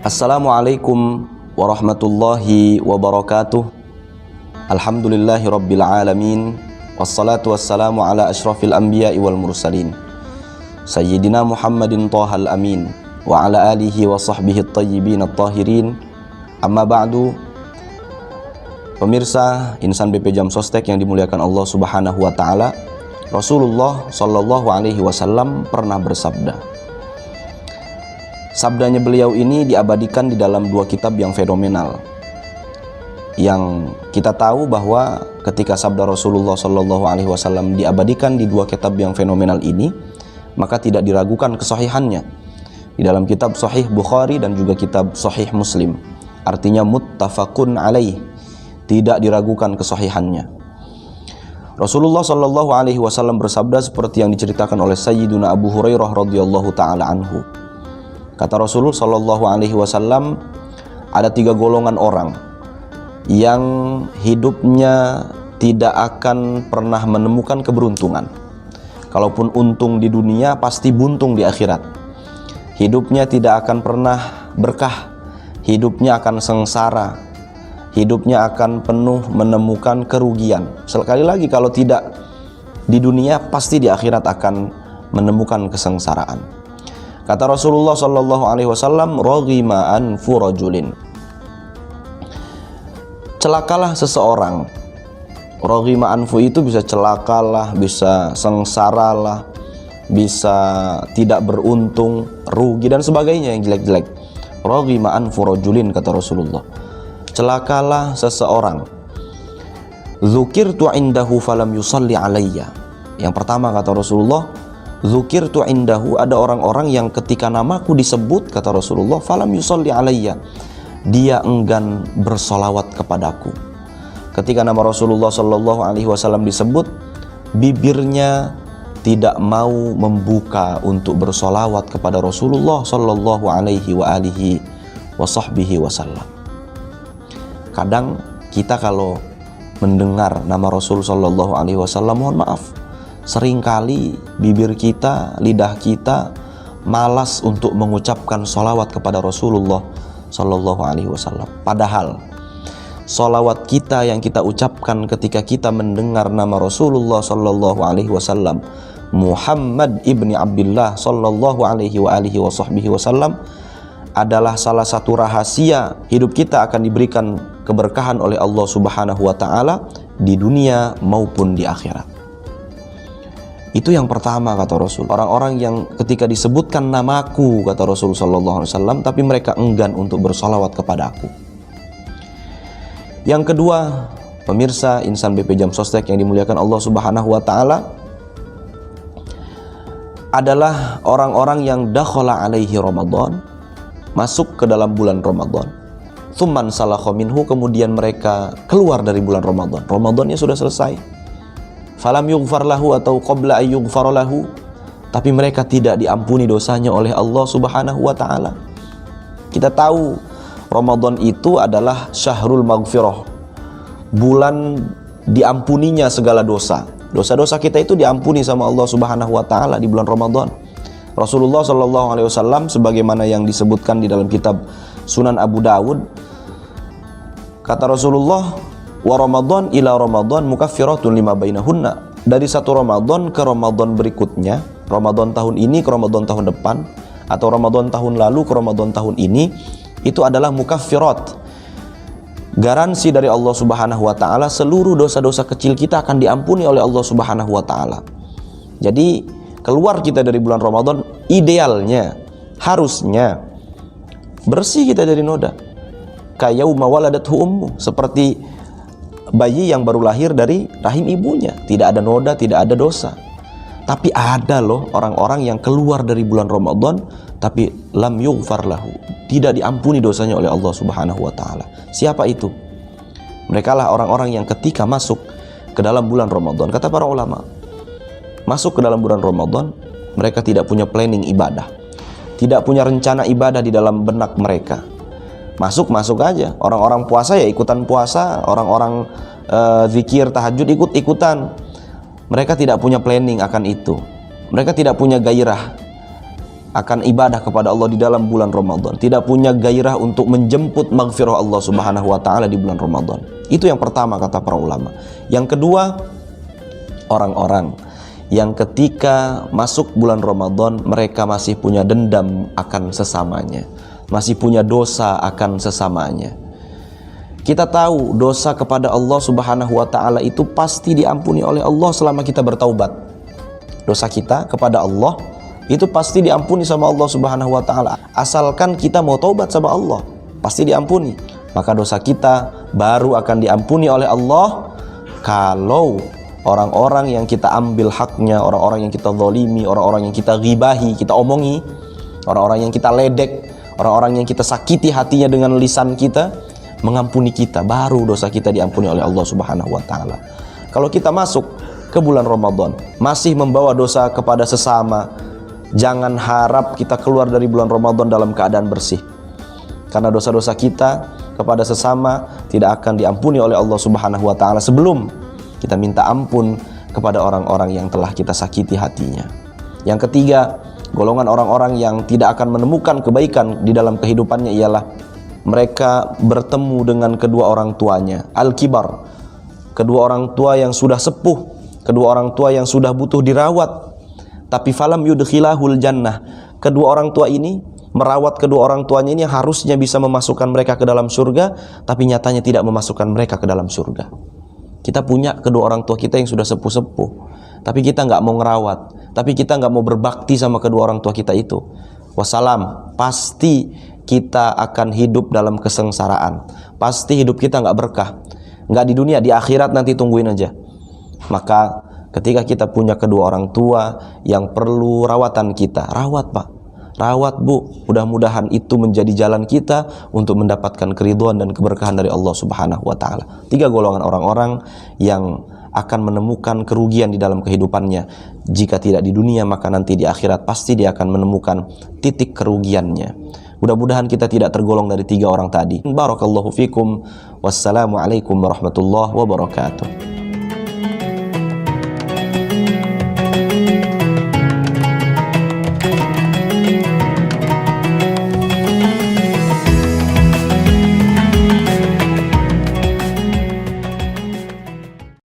Assalamualaikum warahmatullahi wabarakatuh. Alhamdulillahi rabbil alamin. Wassalatu wassalamu ala ashrafil anbiya'i wal mursalin Sayyidina Muhammadin Thahal amin wa ala alihi wa sahbihi at-tayyibin at-tahirin. Amma ba'du. Pemirsa Insan BP Jam Sostek yang dimuliakan Allah Subhanahu wa taala, Rasulullah sallallahu alaihi wasallam pernah bersabda. Sabdanya beliau ini diabadikan di dalam dua kitab yang fenomenal. Yang kita tahu bahwa ketika sabda Rasulullah sallallahu alaihi wasallam diabadikan di dua kitab yang fenomenal ini, maka tidak diragukan kesahihannya. Di dalam kitab Sahih Bukhari dan juga kitab Sahih Muslim. Artinya muttafaqun alaih, tidak diragukan kesahihannya. Rasulullah sallallahu alaihi wasallam bersabda seperti yang diceritakan oleh Sayyiduna Abu Hurairah radhiyallahu taala anhu. Kata Rasulullah sallallahu alaihi wasallam, ada tiga golongan orang yang hidupnya tidak akan pernah menemukan keberuntungan. Kalaupun untung di dunia, pasti buntung di akhirat. Hidupnya tidak akan pernah berkah, hidupnya akan sengsara, hidupnya akan penuh menemukan kerugian. Sekali lagi, kalau tidak di dunia, pasti di akhirat akan menemukan kesengsaraan. Kata Rasulullah sallallahu alaihi wasallam, raghima anfu rajulin. Celakalah seseorang. Raghima anfu itu bisa celakalah, bisa sengsaralah, bisa tidak beruntung, rugi dan sebagainya yang jelek-jelek. Raghima anfu rajulin, kata Rasulullah. Celakalah seseorang. Dzukirtu indahu falam yusalli alayya. Yang pertama kata Rasulullah, dzukirtu indahu, ada orang-orang yang ketika namaku disebut, kata Rasulullah, falam yusalli alayya, dia enggan bersolawat kepadaku. Ketika nama Rasulullah sallallahu alaihi wasallam disebut, bibirnya tidak mau membuka untuk bersolawat kepada Rasulullah sallallahu alaihi wa alihi wa sahbihi wasallam. Kadang kita kalau mendengar nama Rasul sallallahu alaihi wasallam, mohon maaf, seringkali bibir kita, lidah kita malas untuk mengucapkan sholawat kepada Rasulullah sallallahu alaihi wasallam. Padahal sholawat kita yang kita ucapkan ketika kita mendengar nama Rasulullah sallallahu alaihi wasallam, Muhammad ibni Abdullah sallallahu alaihi wa alihi wa sahbihi wasallam, adalah salah satu rahasia hidup kita akan diberikan keberkahan oleh Allah Subhanahu wa taala di dunia maupun di akhirat. Itu yang pertama kata Rasul. Orang-orang yang ketika disebutkan namaku, kata Rasul sallallahu alaihi wasallam, tapi mereka enggan untuk bersolawat kepada aku. Yang kedua, pemirsa Insan BP Jam Sostek yang dimuliakan Allah Subhanahu wa taala, adalah orang-orang yang dakhala alaihi Ramadan, masuk ke dalam bulan Ramadan. Tsumman salakha minhu, kemudian mereka keluar dari bulan Ramadan. Ramadannya sudah selesai. Falam yughfar lahu atau qabla ay yughfar lahu, tapi mereka tidak diampuni dosanya oleh Allah Subhanahu wa taala. Kita tahu Ramadan itu adalah syahrul maghfirah, bulan diampuninya segala dosa. Dosa-dosa kita itu diampuni sama Allah Subhanahu wa taala di bulan Ramadan. Rasulullah sallallahu alaihi wasallam sebagaimana yang disebutkan di dalam kitab Sunan Abu Dawud, kata Rasulullah, wa Ramadan ila Ramadan mukaffiratun lima bainahunna. Dari satu Ramadan ke Ramadan berikutnya, Ramadan tahun ini ke Ramadan tahun depan, atau Ramadan tahun lalu ke Ramadan tahun ini, itu adalah mukaffirat. Garansi dari Allah Subhanahu wa taala, seluruh dosa-dosa kecil kita akan diampuni oleh Allah Subhanahu wa taala. Jadi keluar kita dari bulan Ramadan, idealnya, harusnya bersih kita dari noda. Kayauma waladathu ummu, seperti bayi yang baru lahir dari rahim ibunya, tidak ada noda, tidak ada dosa. Tapi ada loh orang-orang yang keluar dari bulan Ramadan tapi lam yughfar lahu, tidak diampuni dosanya oleh Allah Subhanahu wa taala. Siapa itu? Mereka lah orang-orang yang ketika masuk ke dalam bulan Ramadan, kata para ulama, masuk ke dalam bulan Ramadan, mereka tidak punya planning ibadah, tidak punya rencana ibadah di dalam benak mereka. Masuk aja. Orang-orang puasa ya ikutan puasa, orang-orang zikir tahajud ikut-ikutan. Mereka tidak punya planning akan itu. Mereka tidak punya gairah. akan ibadah kepada Allah di dalam bulan Ramadan, tidak punya gairah untuk menjemput maghfirah Allah Subhanahu wa taala di bulan Ramadan. Itu yang pertama kata para ulama. Yang kedua, orang-orang yang ketika masuk bulan Ramadan mereka masih punya dendam akan sesamanya, masih punya dosa akan sesamanya. Kita tahu dosa kepada Allah Subhanahu wa taala itu pasti diampuni oleh Allah selama kita bertaubat. Dosa kita kepada Allah itu pasti diampuni sama Allah Subhanahu wa taala. Asalkan kita mau taubat sama Allah, pasti diampuni. Maka dosa kita baru akan diampuni oleh Allah kalau orang-orang yang kita ambil haknya, orang-orang yang kita zalimi, orang-orang yang kita ghibahi, kita omongi, orang-orang yang kita ledek, orang-orang yang kita sakiti hatinya dengan lisan kita, mengampuni kita, baru dosa kita diampuni oleh Allah Subhanahu wa taala. Kalau kita masuk ke bulan Ramadan masih membawa dosa kepada sesama, jangan harap kita keluar dari bulan Ramadan dalam keadaan bersih. Karena dosa-dosa kita kepada sesama tidak akan diampuni oleh Allah Subhanahu wa taala sebelum kita minta ampun kepada orang-orang yang telah kita sakiti hatinya. Yang ketiga, golongan orang-orang yang tidak akan menemukan kebaikan di dalam kehidupannya ialah mereka bertemu dengan kedua orang tuanya, al-kibar, kedua orang tua yang sudah sepuh, kedua orang tua yang sudah butuh dirawat, tapi falam yudkhilahul jannah. Kedua orang tua ini, merawat kedua orang tuanya ini yang harusnya bisa memasukkan mereka ke dalam surga, tapi nyatanya tidak memasukkan mereka ke dalam surga. Kita punya kedua orang tua kita yang sudah sepuh-sepuh, tapi kita nggak mau ngerawat, tapi kita nggak mau berbakti sama kedua orang tua kita itu. Wassalam, pasti kita akan hidup dalam kesengsaraan. Pasti hidup kita nggak berkah. Nggak di dunia, di akhirat nanti tungguin aja. Maka ketika kita punya kedua orang tua yang perlu rawatan kita, rawat Pak, rawat Bu. Mudah-mudahan itu menjadi jalan kita untuk mendapatkan keridhaan dan keberkahan dari Allah Subhanahu wa taala. 3 golongan orang-orang yang akan menemukan kerugian di dalam kehidupannya. Jika tidak di dunia, maka nanti di akhirat pasti dia akan menemukan titik kerugiannya. Mudah-mudahan kita tidak tergolong dari 3 orang tadi. Barakallahu fikum. Wassalamualaikum warahmatullahi wabarakatuh.